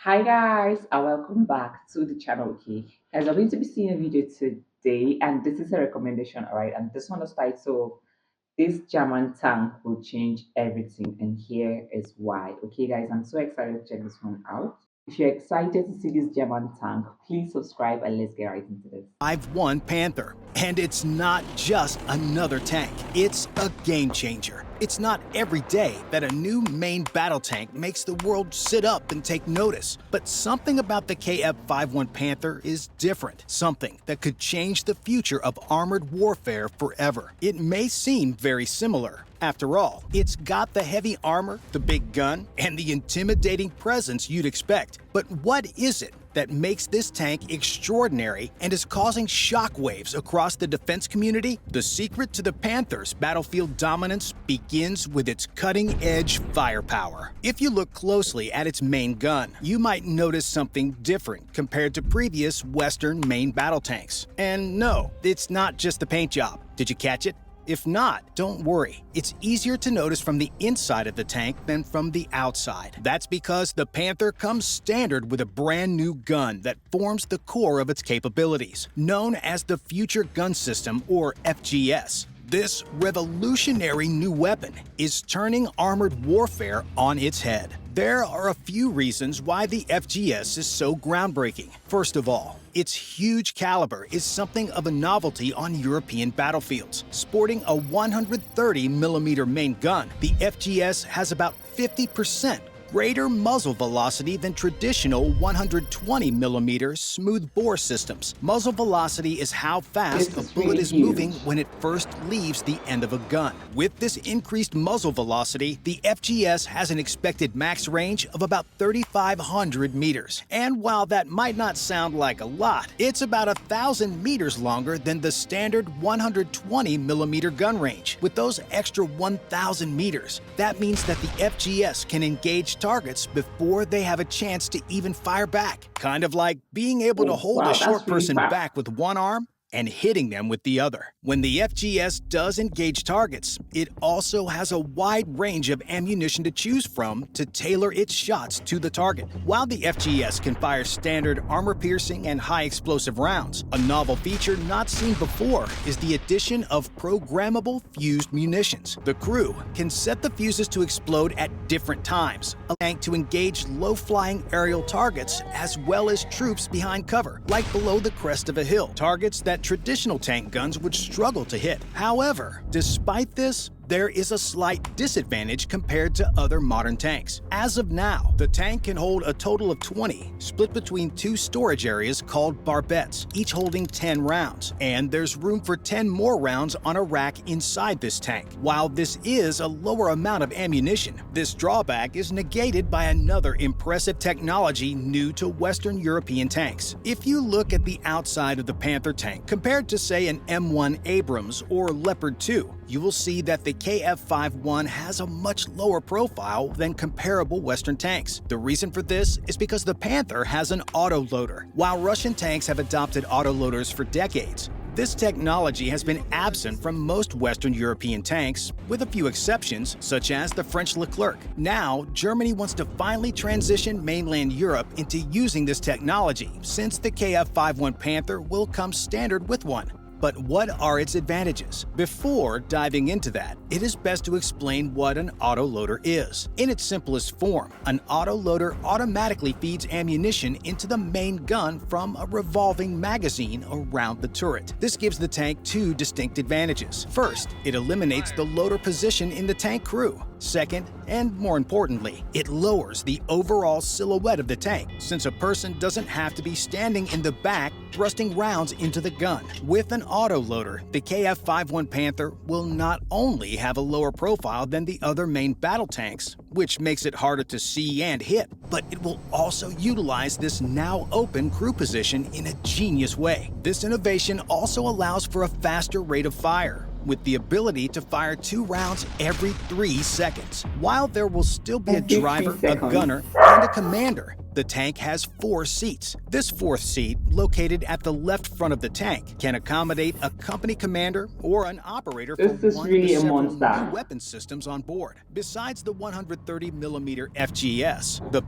Hi guys, and welcome back to the channel. Okay, guys, I'm going to be seeing a video today, and this is a recommendation, all right? And this one is titled "This German Tank Will Change Everything," and here is why. Okay, guys, I'm so excited to check this one out. If you're excited to see this German tank, please subscribe and let's get right into this. I've won Panther. And it's not just another tank, it's a game changer. It's not every day that a new main battle tank makes the world sit up and take notice. But something about the KF-51 Panther is different. Something that could change the future of armored warfare forever. It may seem very similar. After all, it's got the heavy armor, the big gun, and the intimidating presence you'd expect. But what is it that makes this tank extraordinary and is causing shockwaves across the defense community? The secret to the Panther's battlefield dominance begins with its cutting-edge firepower. If you look closely at its main gun, you might notice something different compared to previous Western main battle tanks. And no, it's not just the paint job. Did you catch it? If not, don't worry. It's easier to notice from the inside of the tank than from the outside. That's because the Panther comes standard with a brand new gun that forms the core of its capabilities, known as the Future Gun System, or FGS. This revolutionary new weapon is turning armored warfare on its head. There are a few reasons why the FGS is so groundbreaking. First of all, its huge caliber is something of a novelty on European battlefields. Sporting a 130mm main gun, the FGS has about 50% greater muzzle velocity than traditional 120mm smooth-bore systems. Muzzle velocity is how fast This a is bullet really is moving huge. when it first leaves the end of a gun. With this increased muzzle velocity, the FGS has an expected max range of about 3,500 meters. And while that might not sound like a lot, it's about 1,000 meters longer than the standard 120mm gun range. With those extra 1,000 meters, that means that the FGS can engage targets before they have a chance to even fire back. Kind of like being able to Oh, hold wow, a that's short really person fast. back with one arm and hitting them with the other. When the FGS does engage targets, it also has a wide range of ammunition to choose from to tailor its shots to the target. While the FGS can fire standard armor-piercing and high-explosive rounds, a novel feature not seen before is the addition of programmable fused munitions. The crew can set the fuses to explode at different times, allowing to engage low-flying aerial targets as well as troops behind cover, like below the crest of a hill, targets that traditional tank guns would struggle to hit. However, despite this, there is a slight disadvantage compared to other modern tanks. As of now, the tank can hold a total of 20, split between two storage areas called barbettes, each holding 10 rounds, and there's room for 10 more rounds on a rack inside this tank. While this is a lower amount of ammunition, this drawback is negated by another impressive technology new to Western European tanks. If you look at the outside of the Panther tank compared to, say, an M1 Abrams or Leopard 2, you will see that the KF-51 has a much lower profile than comparable Western tanks. The reason for this is because the Panther has an autoloader. While Russian tanks have adopted autoloaders for decades, this technology has been absent from most Western European tanks, with a few exceptions, such as the French Leclerc. Now, Germany wants to finally transition mainland Europe into using this technology, since the KF-51 Panther will come standard with one. But what are its advantages? Before diving into that, it is best to explain what an autoloader is. In its simplest form, an autoloader automatically feeds ammunition into the main gun from a revolving magazine around the turret. This gives the tank two distinct advantages. First, it eliminates the loader position in the tank crew. Second, and more importantly, it lowers the overall silhouette of the tank, since a person doesn't have to be standing in the back thrusting rounds into the gun. With an autoloader, the KF-51 Panther will not only have a lower profile than the other main battle tanks, which makes it harder to see and hit, but it will also utilize this now open crew position in a genius way. This innovation also allows for a faster rate of fire, with the ability to fire 2 rounds every 3 seconds. While there will still be a Every 3 driver, a seconds. gunner, and a commander, the tank has 4 seats. This 4th seat, located at the left front of the tank, can accommodate a company commander or an operator for This is one really of a the several monster. new weapon systems on board. Besides the 130mm FGS, the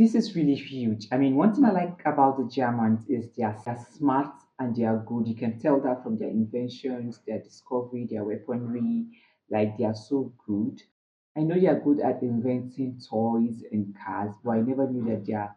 This is really huge. I mean, one thing I like about the Germans is they're smart and they are good. You can tell that from their inventions, their discovery, their weaponry. Like they are so good. I know they are good at inventing toys and cars, but I never knew that they are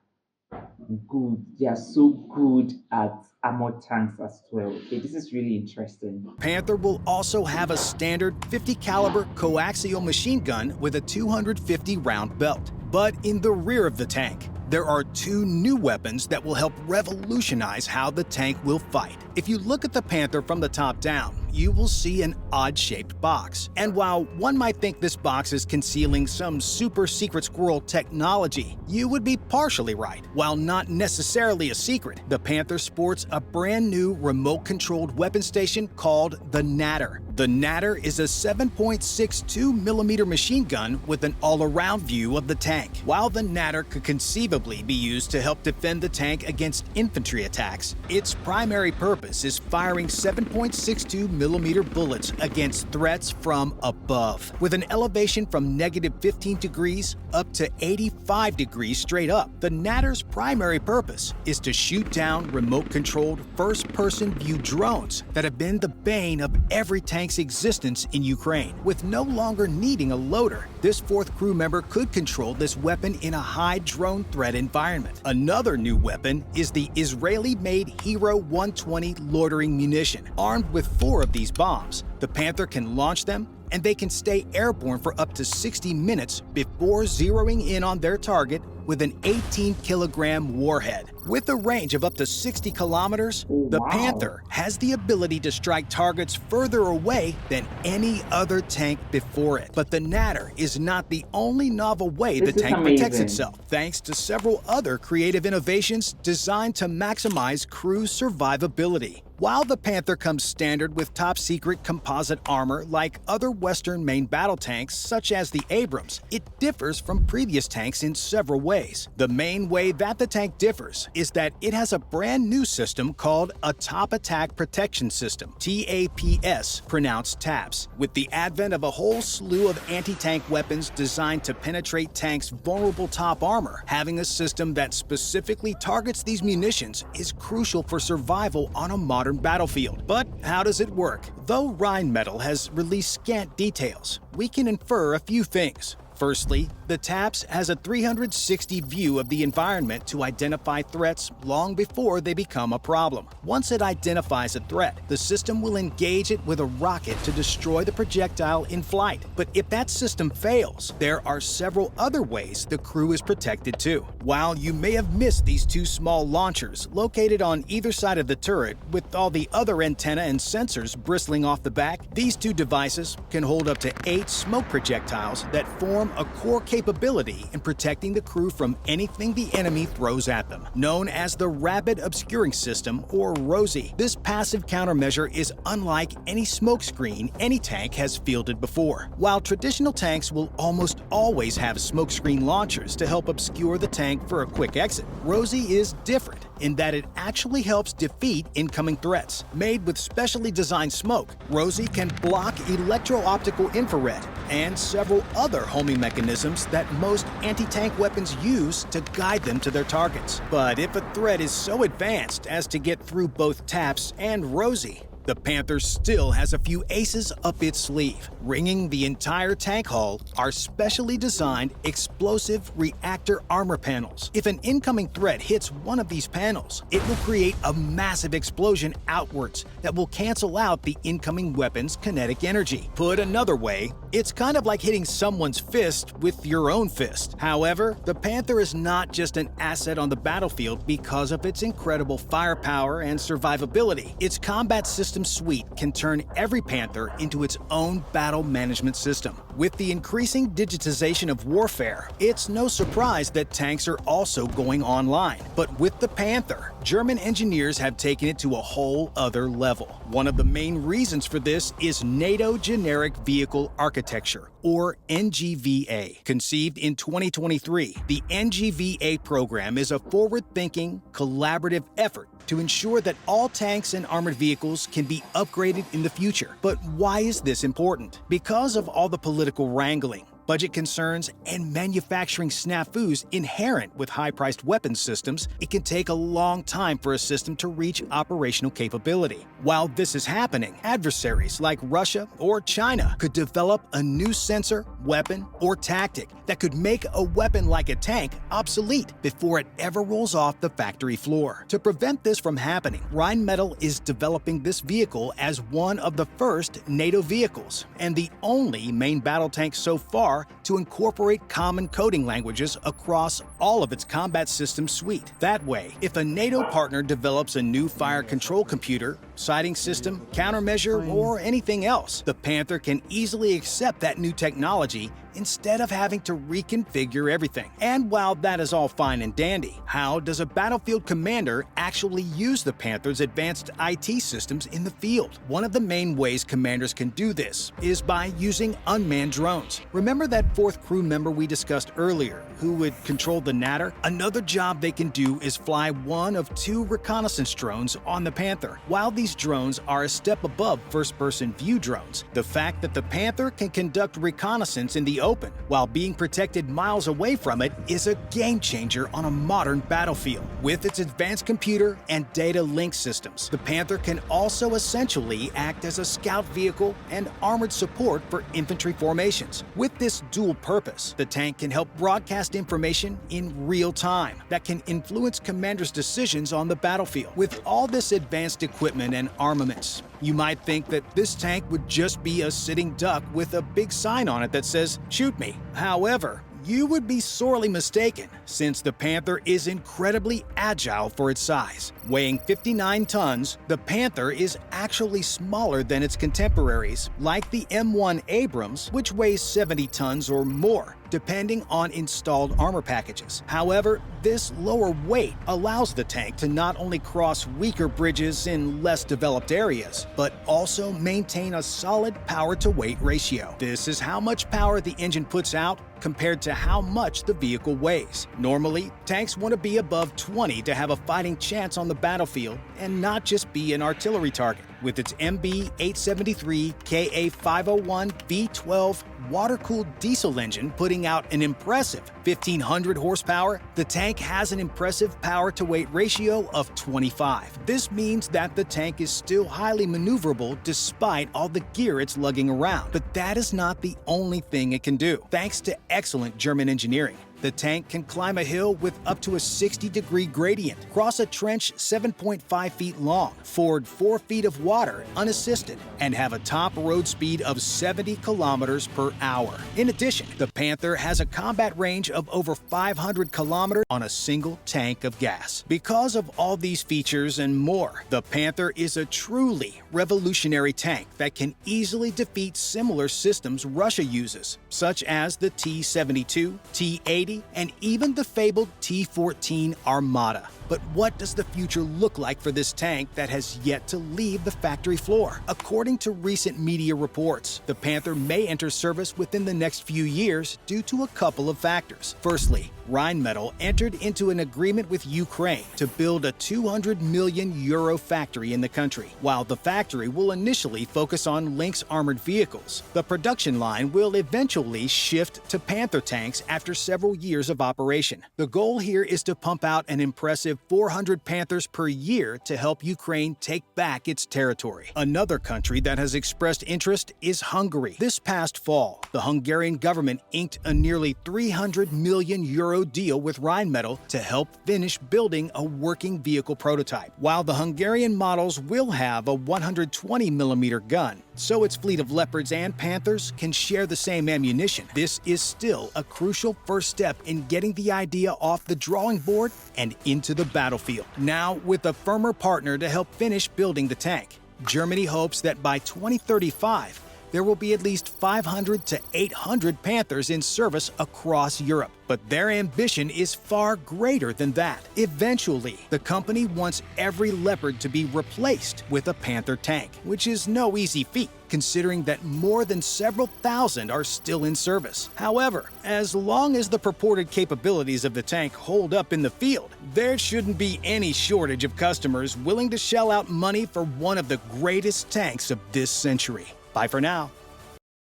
good. They are so good at armored tanks as well. Okay, this is really interesting. Panther will also have a standard 50 caliber coaxial machine gun with a 250 round belt. But in the rear of the tank, there are two new weapons that will help revolutionize how the tank will fight. If you look at the Panther from the top down, you will see an odd-shaped box. And while one might think this box is concealing some super secret squirrel technology, you would be partially right. While not necessarily a secret, the Panther sports a brand new remote-controlled weapon station called the Natter. The Natter is a 7.62mm machine gun with an all-around view of the tank. While the Natter could conceivably be used to help defend the tank against infantry attacks, its primary purpose is firing 7.62mm bullets against threats from above. With an elevation from -15 degrees up to 85 degrees straight up, the Natter's primary purpose is to shoot down remote-controlled first-person view drones that have been the bane of every tank's existence in Ukraine. With no longer needing a loader, this fourth crew member could control this weapon in a high drone threat environment. Another new weapon is the Israeli-made Hero 120 loitering munition. Armed with 4 of these bombs, the Panther can launch them, and they can stay airborne for up to 60 minutes before zeroing in on their target with an 18-kilogram warhead. With a range of up to 60 kilometers, the Wow. Panther has the ability to strike targets further away than any other tank before it. But the Natter is not the only novel way the This is tank protects amazing. itself, thanks to several other creative innovations designed to maximize crew survivability. While the Panther comes standard with top-secret composite armor like other Western main battle tanks such as the Abrams, it differs from previous tanks in several ways. The main way that the tank differs is that it has a brand new system called a Top Attack Protection System, TAPS, pronounced TAPS. With the advent of a whole slew of anti-tank weapons designed to penetrate tanks' vulnerable top armor, having a system that specifically targets these munitions is crucial for survival on a modern battlefield. But how does it work? Though Rheinmetall has released scant details, we can infer a few things. Firstly, the TAPS has a 360 view of the environment to identify threats long before they become a problem. Once it identifies a threat, the system will engage it with a rocket to destroy the projectile in flight. But if that system fails, there are several other ways the crew is protected too. While you may have missed these two small launchers located on either side of the turret with all the other antenna and sensors bristling off the back, these two devices can hold up to 8 smoke projectiles that form a core capability in protecting the crew from anything the enemy throws at them. Known as the Rapid Obscuring System, or ROSI, this passive countermeasure is unlike any smokescreen any tank has fielded before. While traditional tanks will almost always have smokescreen launchers to help obscure the tank for a quick exit, ROSI is different in that it actually helps defeat incoming threats. Made with specially designed smoke, ROSI can block electro-optical infrared and several other homing mechanisms that most anti-tank weapons use to guide them to their targets. But if a threat is so advanced as to get through both TAPS and ROSI, the Panther still has a few aces up its sleeve. Ringing the entire tank hull are specially designed explosive reactor armor panels. If an incoming threat hits one of these panels, it will create a massive explosion outwards that will cancel out the incoming weapon's kinetic energy. Put another way, it's kind of like hitting someone's fist with your own fist. However, the Panther is not just an asset on the battlefield because of its incredible firepower and survivability. Its combat system suite can turn every Panther into its own battle management system. With the increasing digitization of warfare, it's no surprise that tanks are also going online. But with the Panther, German engineers have taken it to a whole other level. One of the main reasons for this is NATO Generic Vehicle Architecture, or NGVA. Conceived in 2023, the NGVA program is a forward-thinking, collaborative effort to ensure that all tanks and armored vehicles can be upgraded in the future. But why is this important? Because of all the political wrangling, budget concerns, and manufacturing snafus inherent with high-priced weapons systems, it can take a long time for a system to reach operational capability. While this is happening, adversaries like Russia or China could develop a new sensor, weapon, or tactic that could make a weapon like a tank obsolete before it ever rolls off the factory floor. To prevent this from happening, Rheinmetall is developing this vehicle as one of the first NATO vehicles and the only main battle tank so far to incorporate common coding languages across all of its combat system suite. That way, if a NATO partner develops a new fire control computer, sighting system, countermeasure, or anything else, the Panther can easily accept that new technology instead of having to reconfigure everything. And while that is all fine and dandy, how does a battlefield commander actually use the Panther's advanced IT systems in the field? One of the main ways commanders can do this is by using unmanned drones. Remember that fourth crew member we discussed earlier who would control the Natter? Another job they can do is fly one of 2 reconnaissance drones on the Panther. While these drones are a step above first-person view drones, the fact that the Panther can conduct reconnaissance in the open while being protected miles away from it is a game changer on a modern battlefield. With its advanced computer and data link systems, the Panther can also essentially act as a scout vehicle and armored support for infantry formations. With this dual purpose, the tank can help broadcast information in real time that can influence commanders' decisions on the battlefield. With all this advanced equipment and armaments, you might think that this tank would just be a sitting duck with a big sign on it that says, "Shoot me." However, you would be sorely mistaken, since the Panther is incredibly agile for its size. Weighing 59 tons, the Panther is actually smaller than its contemporaries, like the M1 Abrams, which weighs 70 tons or more, depending on installed armor packages. However, this lower weight allows the tank to not only cross weaker bridges in less developed areas, but also maintain a solid power-to-weight ratio. This is how much power the engine puts out compared to how much the vehicle weighs. Normally, tanks want to be above 20 to have a fighting chance on the battlefield and not just be an artillery target. With its MB 873 KA501 V12 water-cooled diesel engine putting out an impressive 1,500 horsepower, the tank has an impressive power-to-weight ratio of 25. This means that the tank is still highly maneuverable despite all the gear it's lugging around. But that is not the only thing it can do. Thanks to excellent German engineering, the tank can climb a hill with up to a 60-degree gradient, cross a trench 7.5 feet long, ford 4 feet of water unassisted, and have a top road speed of 70 kilometers per hour. In addition, the Panther has a combat range of over 500 kilometers on a single tank of gas. Because of all these features and more, the Panther is a truly revolutionary tank that can easily defeat similar systems Russia uses, such as the T-72, T-80, and even the fabled T-14 Armada. But what does the future look like for this tank that has yet to leave the factory floor? According to recent media reports, the Panther may enter service within the next few years due to a couple of factors. Firstly, Rheinmetall entered into an agreement with Ukraine to build a 200 million euro factory in the country. While the factory will initially focus on Lynx armored vehicles, the production line will eventually shift to Panther tanks after several years of operation. The goal here is to pump out an impressive 400 Panthers per year to help Ukraine take back its territory. Another country that has expressed interest is Hungary. This past fall, the Hungarian government inked a nearly 300 million euro deal with Rheinmetall to help finish building a working vehicle prototype. While the Hungarian models will have a 120mm gun, so its fleet of Leopards and Panthers can share the same ammunition, this is still a crucial first step in getting the idea off the drawing board and into the battlefield. Now, with a firmer partner to help finish building the tank, Germany hopes that by 2035, there will be at least 500 to 800 Panthers in service across Europe. But their ambition is far greater than that. Eventually, the company wants every Leopard to be replaced with a Panther tank, which is no easy feat, considering that more than several thousand are still in service. However, as long as the purported capabilities of the tank hold up in the field, there shouldn't be any shortage of customers willing to shell out money for one of the greatest tanks of this century. Bye for now.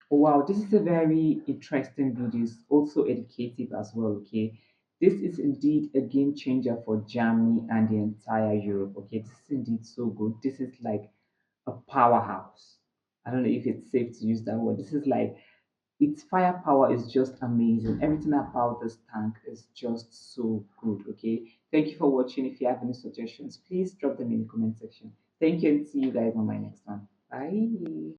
Wow, this is a very interesting video. It's also educative as well. Okay, this is indeed a game changer for Germany and the entire Europe. Okay, this is indeed so good. This is like a powerhouse. I don't know if it's safe to use that word. This is like its firepower is just amazing. Everything about this tank is just so good. Okay, thank you for watching. If you have any suggestions, please drop them in the comment section. Thank you and see you guys on my next one. Bye.